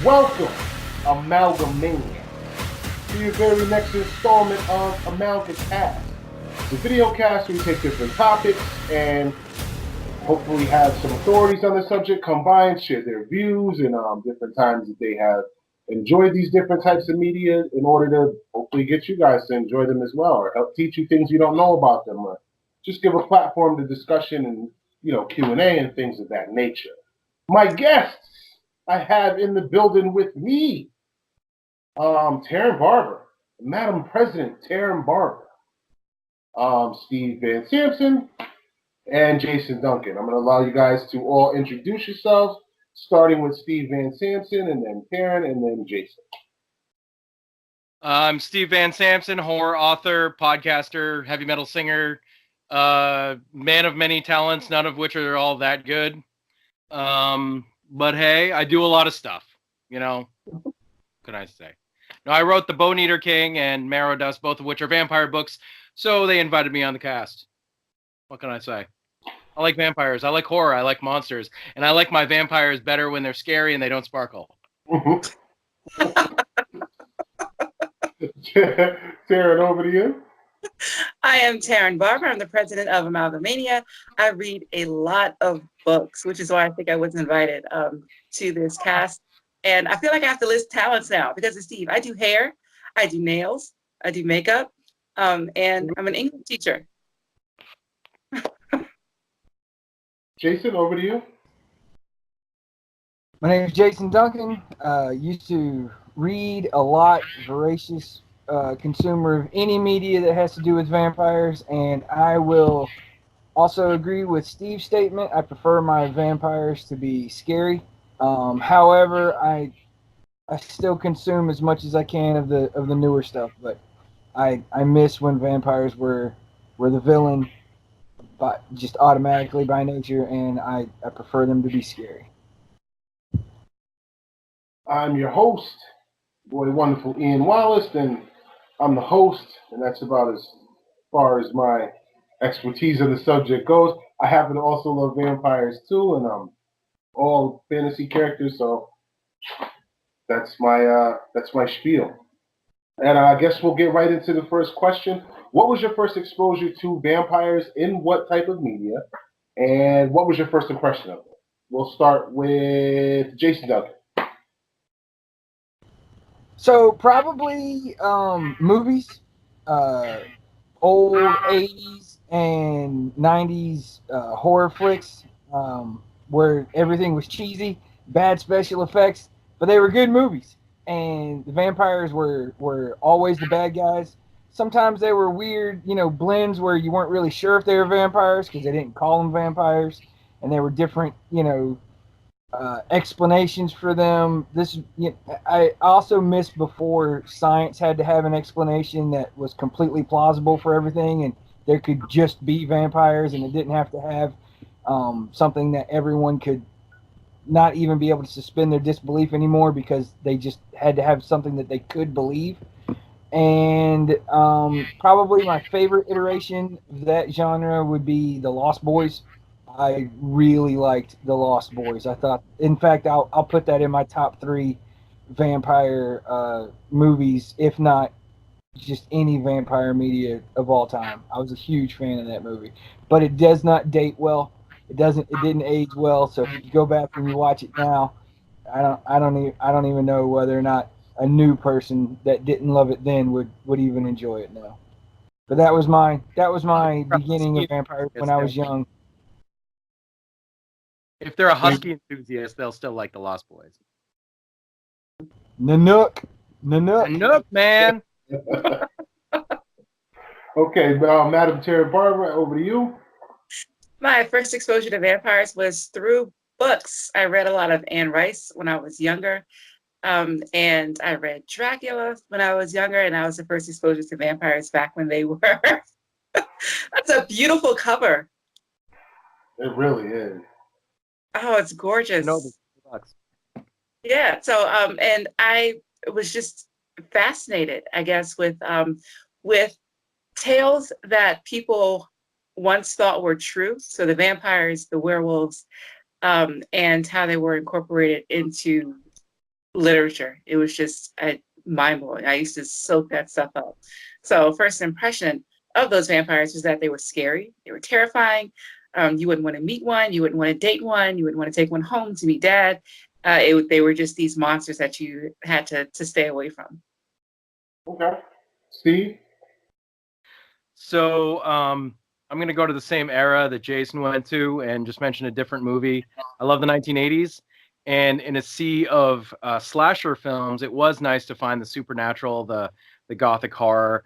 Welcome, Amalga-Mania, to your very next installment of Amalga-Cast, the video cast where we take different topics and hopefully have some authorities on the subject come by and share their views and different times that they have enjoyed these different types of media in order to hopefully get you guys to enjoy them as well, or help teach you things you don't know about them, or just give a platform to discussion and Q&A and things of that nature. My guests I have in the building with me, Taryn Barber, Madam President Taryn Barber, Steve Van Sampson, and Jason Duncan. I'm going to allow you guys to all introduce yourselves, starting with Steve Van Sampson, and then Taryn, and then Jason. I'm Steve Van Sampson, horror author, podcaster, heavy metal singer, man of many talents, none of which are all that good. But hey, I do a lot of stuff, what can I say? No, I wrote The Bone Eater King and Marrow Dust, both of which are vampire books, so they invited me on the cast. What can I say? I like vampires, I like horror, I like monsters, and I like my vampires better when they're scary and they don't sparkle. Taryn, over to you. I am Taryn Barber. I'm the president of Amalga-Mania. I read a lot of books, which is why I think I was invited to this cast. And I feel like I have to list talents now because of Steve. I do hair, I do nails, I do makeup, and I'm an English teacher. Jason, over to you. My name is Jason Duncan. Used to read a lot, voracious consumer of any media that has to do with vampires, and I will also agree with Steve's statement. I prefer my vampires to be scary. However, I still consume as much as I can of the newer stuff, but I miss when vampires were the villain, but just automatically by nature, and I prefer them to be scary. I'm your host, boy wonderful Ian Wallace, and I'm the host, and that's about as far as my expertise on the subject goes. I happen to also love vampires too, and all fantasy characters, so that's my spiel. And I guess we'll get right into the first question. What was your first exposure to vampires in what type of media, and what was your first impression of them? We'll start with Jason Duncan. So probably movies, old 80s and 90s horror flicks, where everything was cheesy, bad special effects, but they were good movies. And the vampires were always the bad guys. Sometimes they were weird, blends where you weren't really sure if they were vampires because they didn't call them vampires, and they were different, explanations for them. I also missed before science had to have an explanation that was completely plausible for everything, and there could just be vampires, and it didn't have to have something that everyone could not even be able to suspend their disbelief anymore because they just had to have something that they could believe. And probably my favorite iteration of that genre would be The Lost Boys. I really liked The Lost Boys. I thought, in fact, I'll put that in my top 3 vampire movies, if not just any vampire media of all time. I was a huge fan of that movie, but it does not date well. It didn't age well. So if you go back and you watch it now, I don't even know whether or not a new person that didn't love it then would even enjoy it now. But that was my beginning of vampires when I was young. If they're a Husky enthusiast, they'll still like The Lost Boys. Nanook, man. Okay, Madam Taryn Barber, over to you. My first exposure to vampires was through books. I read a lot of Anne Rice when I was younger. And I read Dracula when I was younger, and that was the first exposure to vampires back when they were. That's a beautiful cover. It really is. Oh, it's gorgeous. Yeah. So, and I was just fascinated, I guess, with tales that people once thought were true. So the vampires, the werewolves, and how they were incorporated into literature. It was just mind blowing. I used to soak that stuff up. So first impression of those vampires was that they were scary. They were terrifying. You wouldn't want to meet one. You wouldn't want to date one. You wouldn't want to take one home to meet dad. They were just these monsters that you had to stay away from. Okay. Steve? So I'm going to go to the same era that Jason went to and just mention a different movie. I love the 1980s. And in a sea of slasher films, it was nice to find the supernatural, the gothic horror,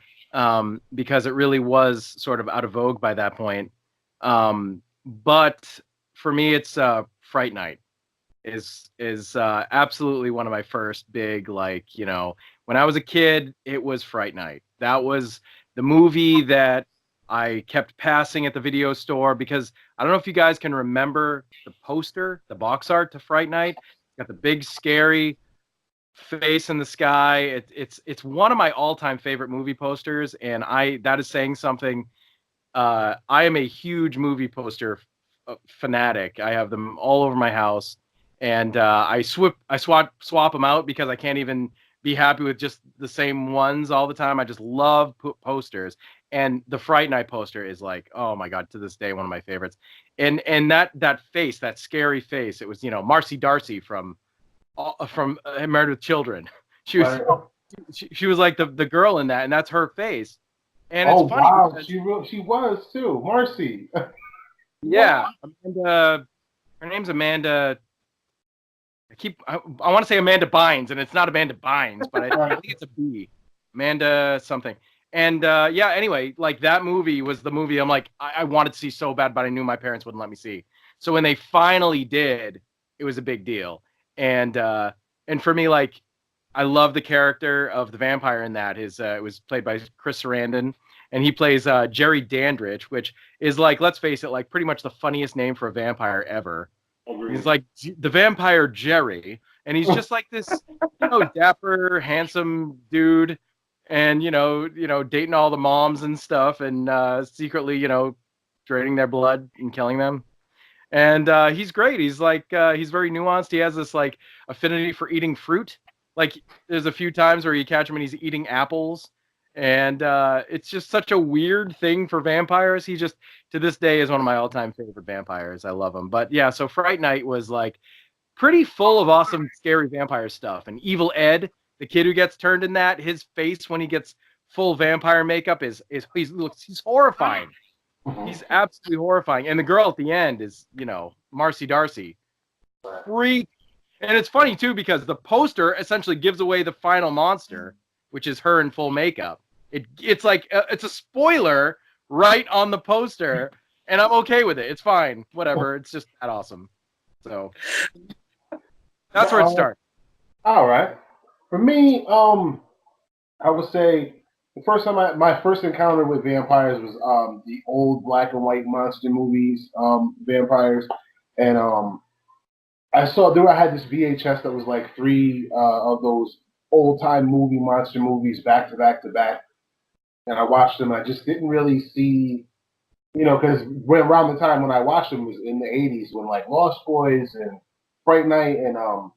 because it really was sort of out of vogue by that point. But for me, it's Fright Night is absolutely one of my first big, like, you know, when I was a kid, it was Fright Night. That was the movie that I kept passing at the video store because I don't know if you guys can remember the poster, the box art to Fright Night. It's got the big scary face in the sky. It's one of my all-time favorite movie posters, and that is saying something. I am a huge movie poster fanatic. I have them all over my house, and I swap them out because I can't even be happy with just the same ones all the time. I just love posters, and the Fright Night poster is like, oh my god, to this day one of my favorites. And that face, that scary face, it was, you know, Marcy Darcy from Married with Children. She was she was like the girl in that, and that's her face. And it's funny. Wow, she was too, Marcy. Yeah, Amanda. Her name's Amanda. I want to say Amanda Bynes, and it's not Amanda Bynes, but I think it's a B. Amanda something. And yeah, anyway, like that movie was the movie I'm like, I wanted to see so bad, but I knew my parents wouldn't let me see. So when they finally did, it was a big deal. And for me, like, I love the character of the vampire in that. It was played by Chris Sarandon, and he plays Jerry Dandridge, which is, like, let's face it, like pretty much the funniest name for a vampire ever. He's like the vampire Jerry, and he's just like this, you know, dapper, handsome dude, and you know, dating all the moms and stuff, and secretly, you know, draining their blood and killing them. And he's great. He's like he's very nuanced. He has this like affinity for eating fruit. Like there's a few times where you catch him and he's eating apples, and it's just such a weird thing for vampires. He just, to this day, is one of my all-time favorite vampires. I love him. But yeah, so Fright Night was like pretty full of awesome, scary vampire stuff. And Evil Ed, the kid who gets turned in that, his face when he gets full vampire makeup is he's horrifying. He's absolutely horrifying. And the girl at the end is, you know, Marcy Darcy. Freak. And it's funny too because the poster essentially gives away the final monster, which is her in full makeup. It's like it's a spoiler right on the poster, and I'm okay with it. It's fine, whatever. It's just that awesome. So that's where it starts. All right, for me, I would say the first time my first encounter with vampires was the old black and white monster movies, vampires, and I had this VHS that was like three of those old-time movie monster movies back to back to back, and I watched them. I just didn't really see, you know, because around the time when I watched them was in the 80s when like Lost Boys and Fright Night and all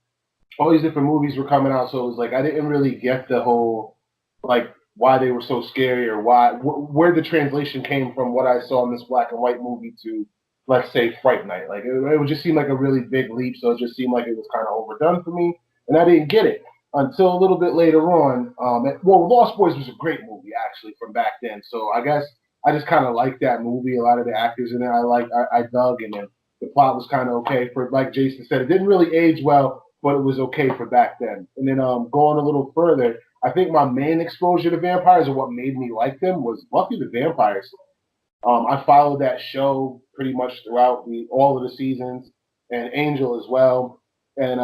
these different movies were coming out, so it was like I didn't really get the whole, like, why they were so scary or where the translation came from what I saw in this black and white movie to, let's say, Fright Night. Like, it would just seem like a really big leap, so it just seemed like it was kind of overdone for me, and I didn't get it until a little bit later on. Lost Boys was a great movie, actually, from back then, so I guess I just kind of liked that movie. A lot of the actors in it I dug, and then the plot was kind of okay. For, like Jason said, it didn't really age well, but it was okay for back then. And then going a little further, I think my main exposure to vampires and what made me like them was Buffy the Vampire Slayer. I followed that show pretty much throughout all of the seasons, and Angel as well. And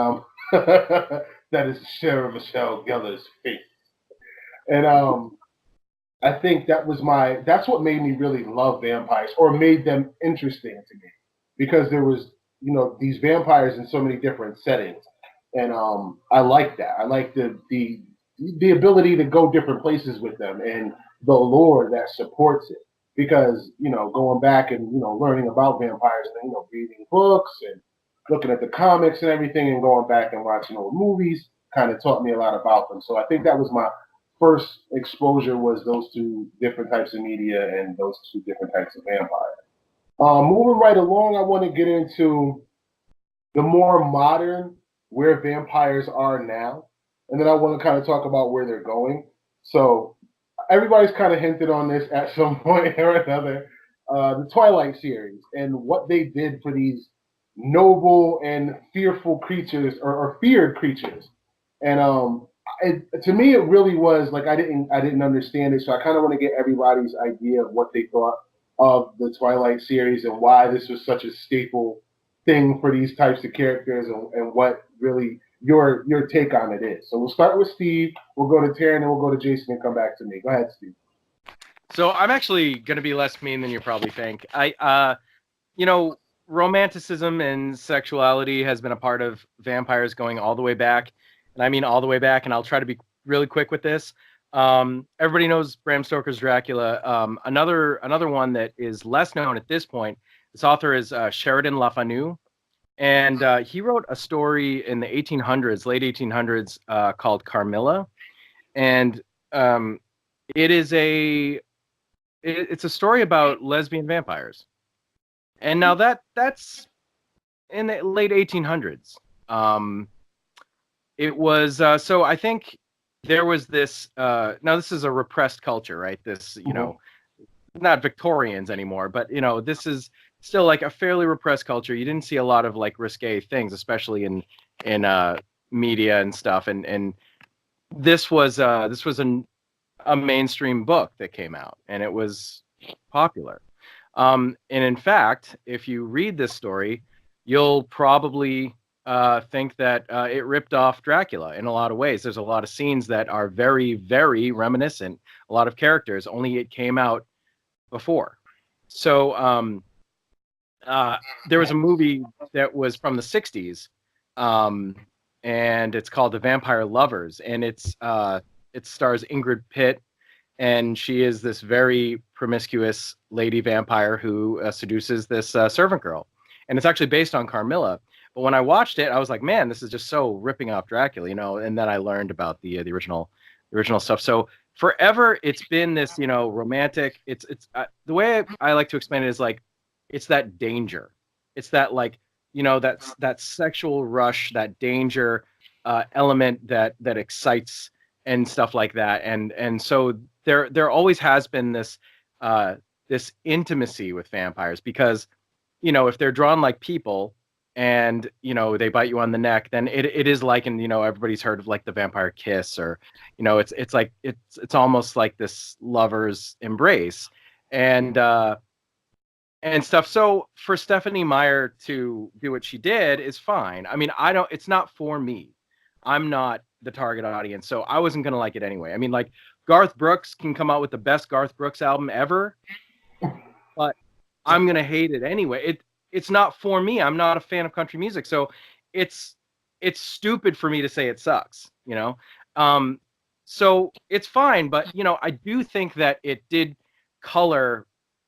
that is Sarah Michelle Gellar's face. And I think that's what made me really love vampires, or made them interesting to me, because there was, you know, these vampires in so many different settings, and I like that. I like the ability to go different places with them and the lore that supports it. Because, you know, going back and, you know, learning about vampires and, you know, reading books and looking at the comics and everything and going back and watching old movies, kind of taught me a lot about them. So I think that was my first exposure, was those two different types of media and those two different types of vampire. Moving right along, I want to get into the more modern, where vampires are now, and then I want to kind of talk about where they're going. So everybody's kind of hinted on this at some point or another. The Twilight series and what they did for these noble and fearful creatures, or feared creatures. And to me, it really was like I didn't understand it. So I kind of want to get everybody's idea of what they thought of the Twilight series and why this was such a staple thing for these types of characters, and what really your take on it is. So we'll start with Steve, we'll go to Taryn, and we'll go to Jason and come back to me. Go ahead, Steve. So I'm actually going to be less mean than you probably think. Romanticism and sexuality has been a part of vampires going all the way back. And I mean all the way back, and I'll try to be really quick with this. Everybody knows Bram Stoker's Dracula. Another one that is less known at this point, this author is Sheridan Le Fanu. And he wrote a story in the 1800s, late 1800s, called Carmilla. And it's a story about lesbian vampires. And now that's in the late 1800s. It was so I think there was this. Now this is a repressed culture, right? This, not Victorians anymore, but this is still like a fairly repressed culture. You didn't see a lot of like risque things, especially in media and stuff. And this was a mainstream book that came out, and it was popular. And in fact, if you read this story, you'll probably think that it ripped off Dracula in a lot of ways. There's a lot of scenes that are very, very reminiscent. A lot of characters, only it came out before. So there was a movie that was from the 60s, and it's called The Vampire Lovers, and it stars Ingrid Pitt, and she is this very promiscuous lady vampire who seduces this servant girl. And it's actually based on Carmilla. But when I watched it, I was like, man, this is just so ripping off Dracula, and then I learned about the original stuff. So forever, it's been this, romantic. It's the way I like to explain it is like, it's that danger. It's that like, that sexual rush, that danger element that excites and stuff like that. And so there always has been this this intimacy with vampires, because if they're drawn like people and they bite you on the neck, then it is like, and everybody's heard of like the vampire kiss, or it's like it's almost like this lover's embrace and stuff. So for Stephenie Meyer to do what she did is fine. I mean, it's not for me. I'm not the target audience, so I wasn't gonna like it anyway. I mean, like, Garth Brooks can come out with the best Garth Brooks album ever, but I'm gonna hate it anyway. It's not for me. I'm not a fan of country music, so it's stupid for me to say it sucks, so it's fine, but I do think that it did color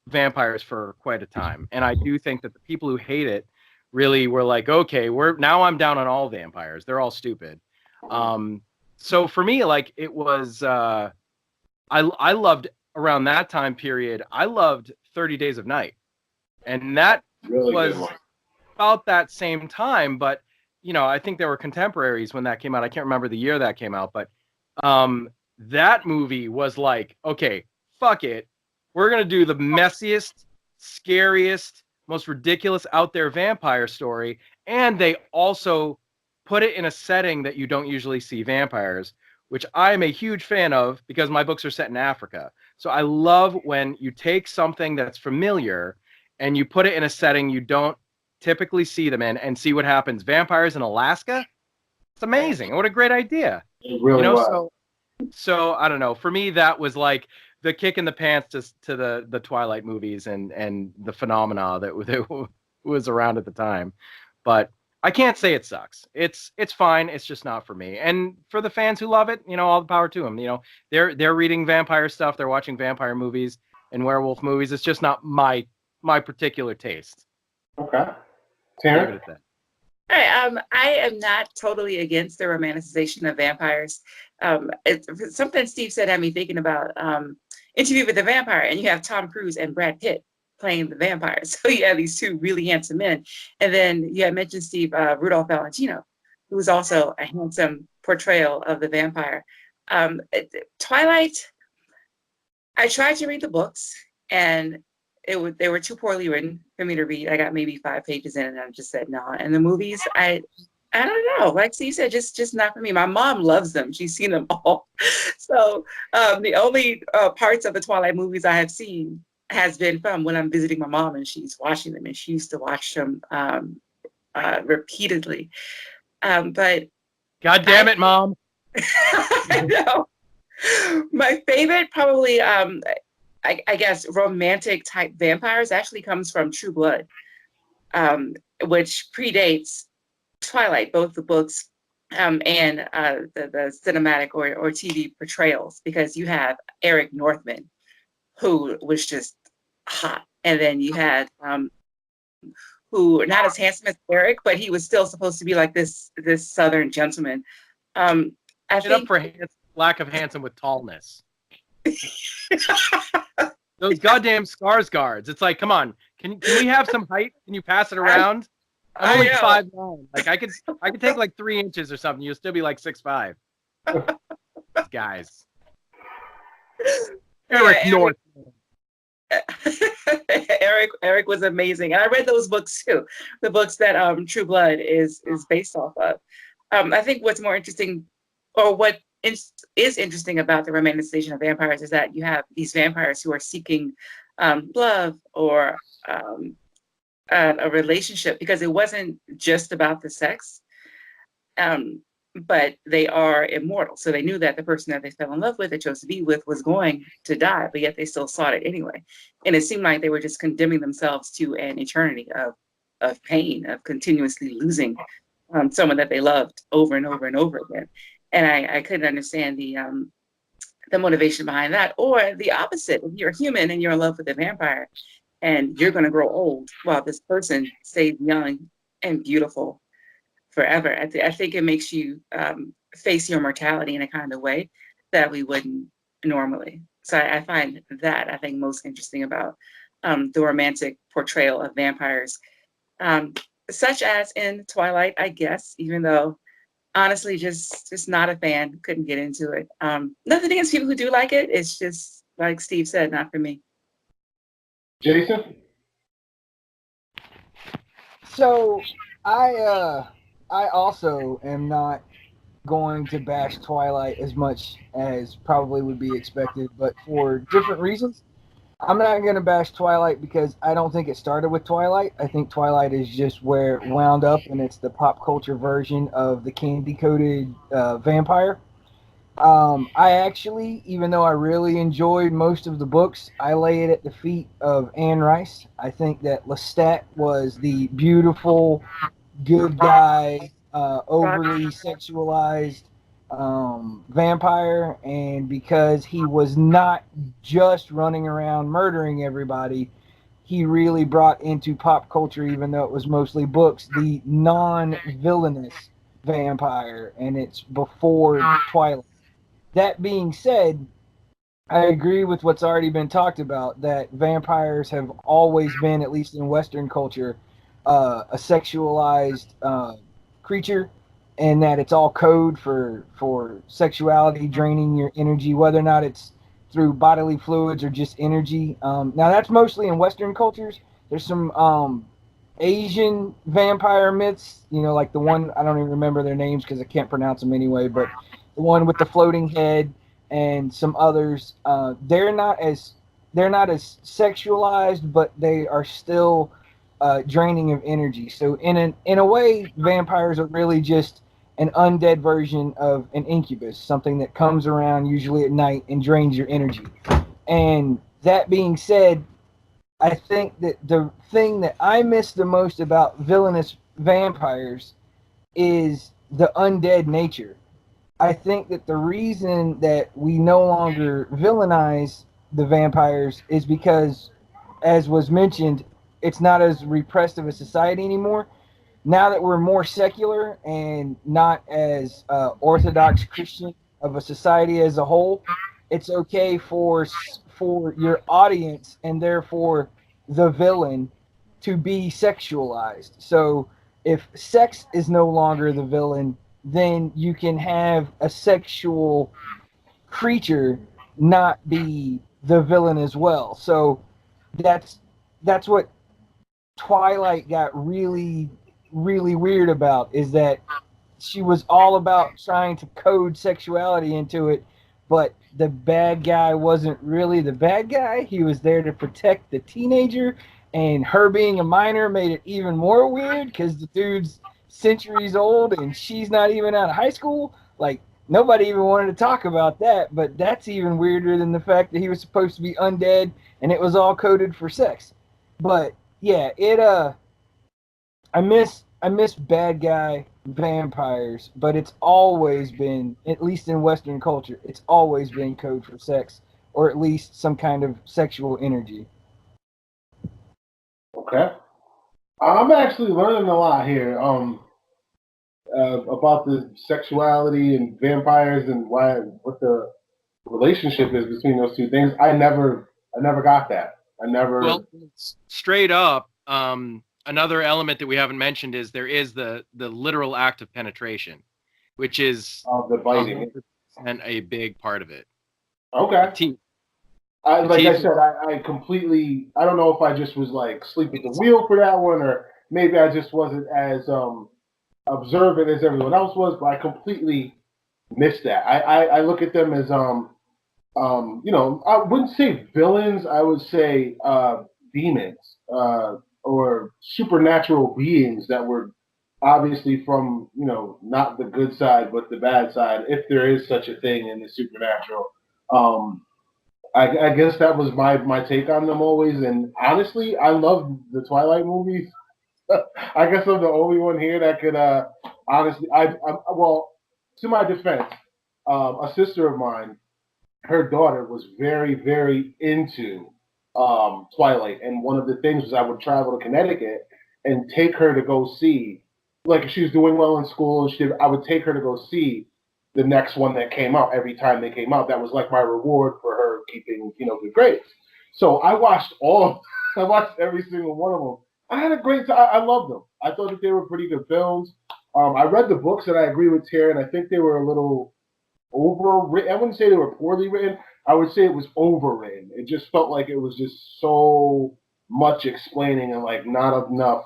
vampires for quite a time, and I do think that the people who hate it really were like, okay, now I'm down on all vampires. They're all stupid. So for me, like, it was I loved, around that time period, I loved 30 Days of Night, and that Really was about that same time. But I think there were contemporaries when that came out. I can't remember the year that came out, but that movie was like, okay, fuck it, we're gonna do the messiest, scariest, most ridiculous out there vampire story, and they also put it in a setting that you don't usually see vampires, which I'm a huge fan of because my books are set in Africa. So I love when you take something that's familiar and you put it in a setting you don't typically see them in, and see what happens. Vampires in Alaska? It's amazing. What a great idea. It really was. So I don't know. For me, that was like the kick in the pants to the Twilight movies and the phenomena that was around at the time. But I can't say it sucks. It's fine. It's just not for me. And for the fans who love it, all the power to them. They're reading vampire stuff. They're watching vampire movies and werewolf movies. It's just not my particular taste. Okay. Taryn? Leave it at that. All right. I am not totally against the romanticization of vampires. Something Steve said had me thinking about Interview with the Vampire, and you have Tom Cruise and Brad Pitt playing the vampires. So you have these two really handsome men, and then you had mentioned Steve Rudolph Valentino, who was also a handsome portrayal of the vampire. Twilight. I tried to read the books, and they were too poorly written for me to read. I got maybe 5 pages in, and I just said no. And the movies, I don't know. Like Steve said, just not for me. My mom loves them. She's seen them all. So the only parts of the Twilight movies I have seen has been from when I'm visiting my mom and she's watching them, and she used to watch them repeatedly. But God damn it, Mom. I know. My favorite, probably, I guess, romantic type vampires actually comes from True Blood, which predates Twilight, both the books and the cinematic or TV portrayals, because you have Eric Northman, who was just hot, and then you had who not as handsome as Eric, but he was still supposed to be like this Southern gentleman. I Get think up for lack of handsome with tallness. Those goddamn Skarsgårds. It's like, come on, can we have some height? Can you pass it around? I'm only 5'9". Like I could take like 3 inches or something. You'll still be like 6'5". Guys. Eric North. Eric was amazing, and I read those books too. The books that True Blood is based off of. I think what's more interesting, or what is interesting about the romanticization of vampires, is that you have these vampires who are seeking love or a relationship, because it wasn't just about the sex, but they are immortal. So they knew that the person that they fell in love with, they chose to be with, was going to die, but yet they still sought it anyway. And it seemed like they were just condemning themselves to an eternity of pain, of continuously losing someone that they loved over and over and over again. And I couldn't understand the motivation behind that, or the opposite. If you're a human and you're in love with a vampire, and you're going to grow old while this person stays young and beautiful forever. I think it makes you face your mortality in a kind of way that we wouldn't normally. So I find that, I think, most interesting about the romantic portrayal of vampires, such as in Twilight, I guess, even though honestly, just not a fan, couldn't get into it. Nothing against people who do like it. It's just, like Steve said, not for me. Jason? So I also am not going to bash Twilight as much as probably would be expected, but for different reasons. I'm not going to bash Twilight because I don't think it started with Twilight. I think Twilight is just where it wound up, and it's the pop culture version of the candy-coated vampire. I actually, even though I really enjoyed most of the books, I lay it at the feet of Anne Rice. I think that Lestat was the beautiful, good guy, overly sexualized vampire, and because he was not just running around murdering everybody, he really brought into pop culture, even though it was mostly books, the non-villainous vampire, and it's before Twilight. That being said, I agree with what's already been talked about, that vampires have always been, at least in Western culture, a sexualized creature, and that it's all code for sexuality, draining your energy, whether or not it's through bodily fluids or just energy. Now, that's mostly in Western cultures. There's some Asian vampire myths, like the one, I don't even remember their names because I can't pronounce them anyway, but the one with the floating head and some others. They're not as sexualized, but they are still draining of energy. So in a way, vampires are really just an undead version of an incubus, something that comes around usually at night and drains your energy. And that being said, I think that the thing that I miss the most about villainous vampires is the undead nature. I think that the reason that we no longer villainize the vampires is because, as was mentioned, it's not as repressed of a society anymore. now that we're more secular and not as orthodox Christian of a society as a whole, it's okay for your audience and therefore the villain to be sexualized. So if sex is no longer the villain, then you can have a sexual creature not be the villain as well. So that's what Twilight got really really weird about, is that she was all about trying to code sexuality into it, but the bad guy wasn't really the bad guy. He was there to protect the teenager, and her being a minor made it even more weird because the dude's centuries old and she's not even out of high school. Like, nobody even wanted to talk about that, but that's even weirder than the fact that he was supposed to be undead and it was all coded for sex. But yeah, I miss bad guy vampires, but it's always been, at least in Western culture, it's always been code for sex, or at least some kind of sexual energy. Okay. I'm actually learning a lot here about the sexuality and vampires and what the relationship is between those two things. I never got that. I never. Well, straight up, another element that we haven't mentioned is there is the literal act of penetration, which is The biting. 100% a big part of it. Okay. Teeth. Like I said, I completely. I don't know if I just was like sleep at the wheel for that one, or maybe I just wasn't as observant as everyone else was. But I completely missed that. I look at them as I wouldn't say villains. I would say demons or supernatural beings that were obviously from not the good side but the bad side, if there is such a thing in the supernatural. Um, I guess that was my take on them always. And honestly, I love the Twilight movies. I guess I'm the only one here that could honestly. Well, to my defense, a sister of mine, her daughter was very, very into Twilight, and one of the things was I would travel to Connecticut and take her to go see, like if she was doing well in school, I would take her to go see the next one that came out every time they came out. That was like my reward for her keeping, good grades. So I watched I watched every single one of them. I had a great time. I loved them. I thought that they were pretty good films. I read the books, and I agree with Taryn. I think they were a little overwritten. I wouldn't say they were poorly written. I would say it was overwritten. It just felt like it was just so much explaining and like not enough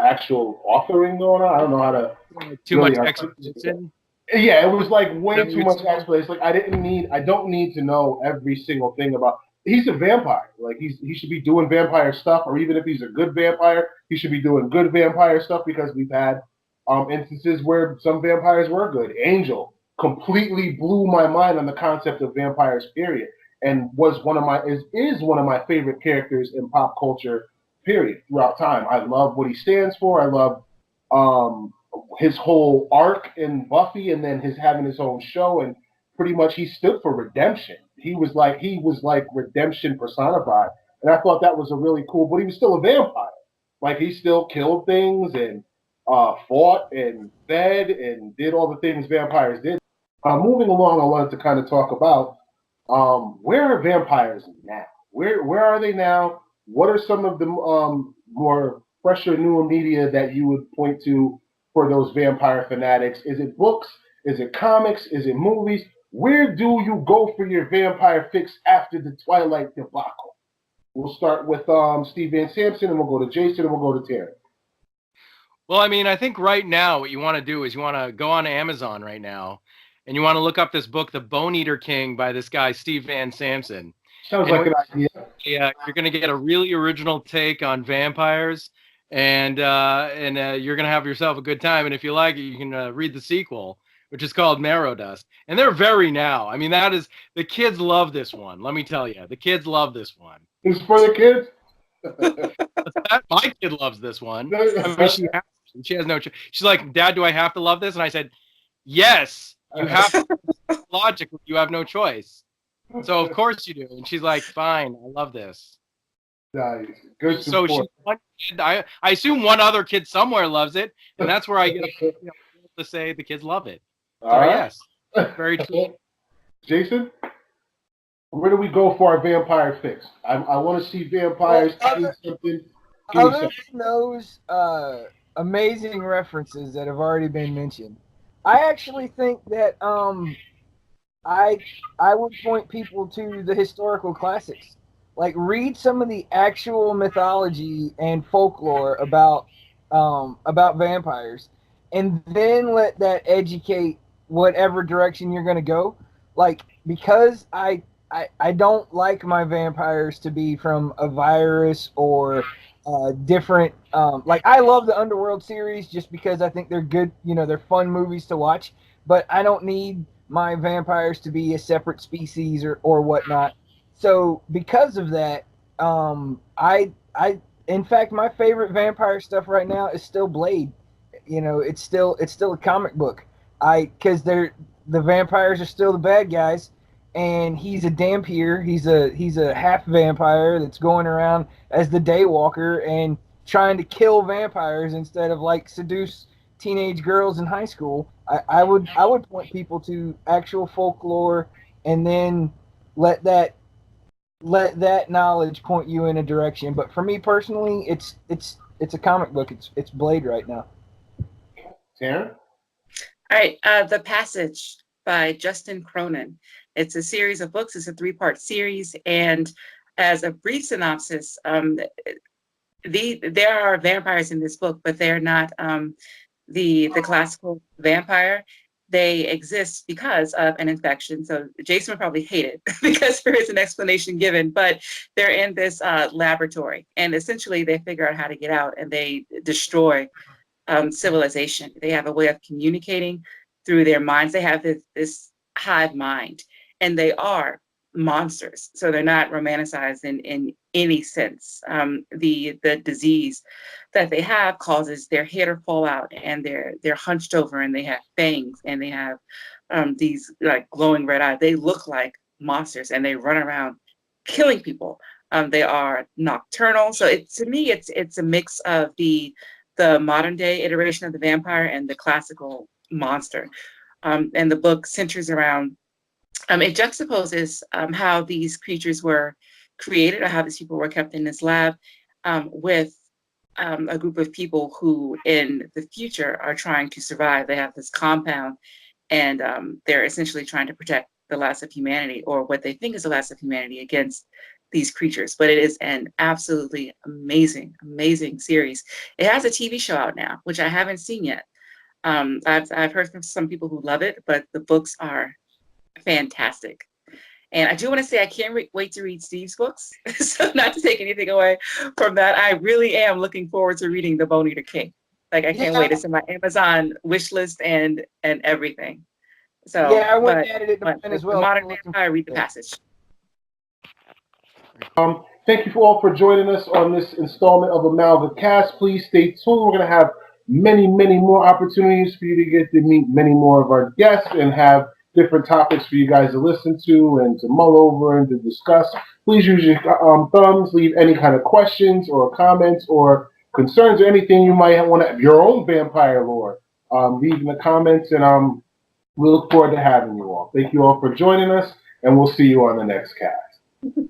actual authoring going on. I don't know how to Too really much articulate exposition. Yeah, it was like way That too we'd much say. explanation. Like I don't need to know every single thing about. He's a vampire. Like he should be doing vampire stuff, or even if he's a good vampire, he should be doing good vampire stuff because we've had instances where some vampires were good. Angel completely blew my mind on the concept of vampires, period, and was is one of my favorite characters in pop culture, period, throughout time. I love what he stands for. I love um, his whole arc in Buffy, and then his having his own show, and pretty much he stood for redemption. He was like redemption personified, and I thought that was a really cool. But he was still a vampire. Like he still killed things and fought and fed and did all the things vampires did. Moving along, I wanted to kind of talk about where are vampires now? Where are they now? What are some of the more fresher, newer media that you would point to for those vampire fanatics? Is it books? Is it comics? Is it movies? Where do you go for your vampire fix after the Twilight debacle? We'll start with Steve Van Sampson, and we'll go to Jason, and we'll go to Terry. Well, I mean, I think right now what you want to do is you want to go on Amazon right now and you want to look up this book, The Bone Eater King by this guy, Steve Van Sampson. Sounds like an idea. Yeah, you're going to get a really original take on vampires, and you're going to have yourself a good time. And if you like it, you can read the sequel, which is called Marrow Dust. And they're very now. I mean, the kids love this one. Let me tell you, the kids love this one. It's for the kids. My kid loves this one. I mean, she has no choice. She's like, Dad, do I have to love this? And I said, yes, you have to. Logically, you have no choice. So of course you do. And she's like, fine, I love this. Nice. Good So support. she's one kid. I assume one other kid somewhere loves it, and that's where I get to say the kids love it. So All right. yes, very true. Jason, where do we go for our vampire fix? I want to see vampires doing something. Other than those amazing references that have already been mentioned, I actually think that I would point people to the historical classics. Like read some of the actual mythology and folklore about vampires, and then let that educate whatever direction you're going to go. Like because I don't like my vampires to be from a virus or different. Like I love the Underworld series just because I think they're good. You know, they're fun movies to watch. But I don't need my vampires to be a separate species or whatnot. So because of that, I in fact my favorite vampire stuff right now is still Blade. You know, it's still a comic book. Because the vampires are still the bad guys, and he's a Dampier. He's a half vampire that's going around as the Daywalker and trying to kill vampires instead of like seduce teenage girls in high school. I would point people to actual folklore, and then let that knowledge point you in a direction. But for me personally, it's a comic book. It's Blade right now. Taryn? All right, The Passage by Justin Cronin. It's a series of books. It's a 3-part series, and as a brief synopsis, there are vampires in this book, but they're not the classical vampire. They exist because of an infection. So Jason would probably hate it because there is an explanation given, but they're in this laboratory, and essentially they figure out how to get out, and they destroy civilization. They have a way of communicating through their minds. They have this hive mind, and they are monsters. So they're not romanticized in any sense. The disease that they have causes their hair to fall out, and they're hunched over, and they have fangs, and they have these like glowing red eyes. They look like monsters, and they run around killing people. They are nocturnal. So to me, it's a mix of the modern day iteration of the vampire and the classical monster. And the book centers around, it juxtaposes how these creatures were created, or how these people were kept in this lab, with a group of people who in the future are trying to survive. They have this compound, and they're essentially trying to protect the last of humanity, or what they think is the last of humanity, against these creatures. But it is an absolutely amazing, amazing series. It has a TV show out now, which I haven't seen yet. I've heard from some people who love it, but the books are fantastic. And I do want to say I can't wait to read Steve's books. So not to take anything away from that, I really am looking forward to reading The Bone Eater King. Like I can't wait. It's in my Amazon wish list and everything. So yeah, I went and added it to mine as well. The Modern Vampire, read The Passage. Thank you all for joining us on this installment of Amalga-Cast. Please stay tuned. We're going to have many, many more opportunities for you to get to meet many more of our guests and have different topics for you guys to listen to and to mull over and to discuss. Please use your thumbs, leave any kind of questions or comments or concerns or anything you might want to have, your own vampire lore. Leave in the comments, and we look forward to having you all. Thank you all for joining us, and we'll see you on the next cast.